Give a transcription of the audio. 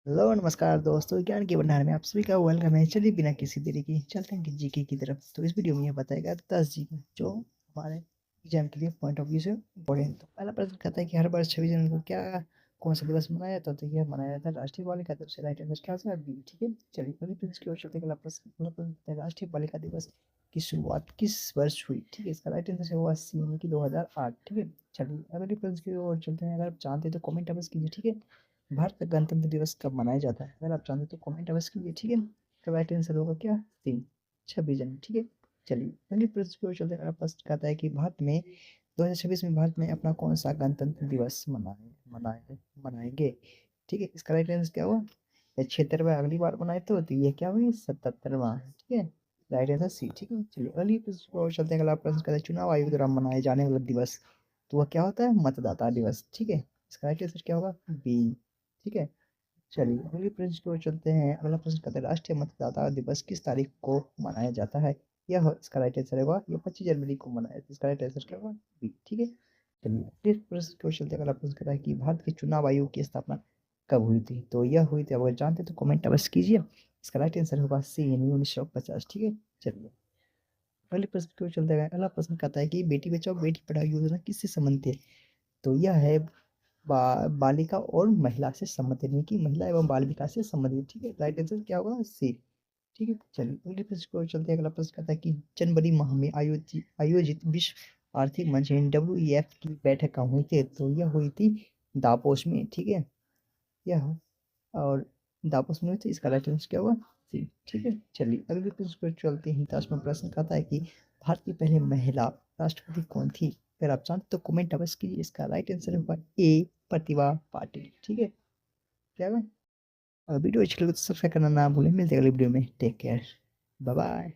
Hello नमस्कार दोस्तों, ज्ञान के भंडार में आप सभी का वेलकम है। चलिए बिना किसी देरी की चलते हैं कि जीके की तरफ। तो इस वीडियो में ये बताएगा 10 जीके जो हमारे एग्जाम के लिए पॉइंट ऑफ व्यू से इम्पोर्टेंट। तो पहला प्रश्न कहता है कि हर वर्ष 26 जनवरी को क्या कौन सा दिवस मनाया जाता है? तो यह मनाया जाता है राष्ट्रीय बालिका दिवस से। राइट आंसर क्या हो सकता है? बी। ठीक है, चलिए अगले प्रश्न की ओर चलते हैं। अगला प्रश्न कहता है राष्ट्रीय बालिका दिवस की शुरुआत किस वर्ष हुई? ठीक है, इसका राइट आंसर हुआ सी यानी कि 2008। ठीक है, चलिए अगले प्रश्न की ओर चलते हैं। अगर आप जानते हैं तो कमेंट अवश्य कीजिए। ठीक है, भारत का गणतंत्र दिवस कब मनाया जाता है? अगर आप जानते हैं तो कमेंट अवश्य कीजिए। ठीक है, तो राइट आंसर होगा क्या? 26 जनवरी। ठीक है, चलिए अगले प्रश्न की ओर चलते हैं। अगला प्रश्न कहता है कि भारत में 2026 में भारत में अपना कौन सा गणतंत्र दिवस मनाएंगे? ठीक है, इसका राइट आंसर क्या हुआ? ये 76वां अगली बार बनाए तो ये क्या हुई? 77वां। ठीक है, राइट आंसर सी। ठीक है, चलिए अगली प्रश्न की ओर चलते हैं। अगला प्रश्न कहता है चुनाव आयोग द्वारा मनाए जाने वाला दिवस, तो वह क्या होता है? मतदाता दिवस। ठीक है, इसका राइट आंसर क्या होगा? बी। ठीक है, चलिए अगले प्रश्न की ओर चलते हैं। अगला प्रश्न कहता है राष्ट्रीय मतदाता दिवस किस तारीख को मनाया जाता है? इसका राइट आंसर होगा ये 25 जनवरी को मनाया जाता है। इसका राइट आंसर क्या होगा? बी। ठीक है, चलिए अगले प्रश्न की ओर चलते हैं। अगला प्रश्न कहता है कि भारत के चुनाव आयोग की स्थापना कब हुई थी? तो यह हुई थी, अगर जानते तो कमेंट अवश्य कीजिए। इसका राइट आंसर होगा सी यानी 1950। ठीक है, चलिए अगले प्रश्न की ओर चलते हैं। अगला प्रश्न कहता है कि बेटी बचाओ बेटी पढ़ाओ योजना किससे संबंधित है? तो यह है बालिका और महिला से संबंधित यानी कि महिला एवं बाल विकास से संबंधित। ठीक है, राइट आंसर क्या होगा? सी। ठीक है, चलिए अगले प्रश्न को चलते हैं। अगला प्रश्न कहता है कि जनवरी माह में आयोजित विश्व आर्थिक मंच WEF की बैठक कहाँ हुई थी? तो यह हुई थी दापोस में। ठीक है, यह और दापोस में हुई थी। इसका राइट आंसर क्या होगा? सी। ठीक है, चलिए अगले प्रश्न को चलते हैं। 10वां प्रश्न कहता है कि भारत की पहली महिला राष्ट्रपति कौन थी? अगर आप जानते तो कमेंट अवश्य कीजिए। इसका राइट आंसर होगा ए, प्रतिभा पाटिल। ठीक है, क्या होगा? वीडियो अच्छी लगे तो सब्सक्राइब करना ना भूलें। मिलते हैं अगली वीडियो में। Take care, bye bye.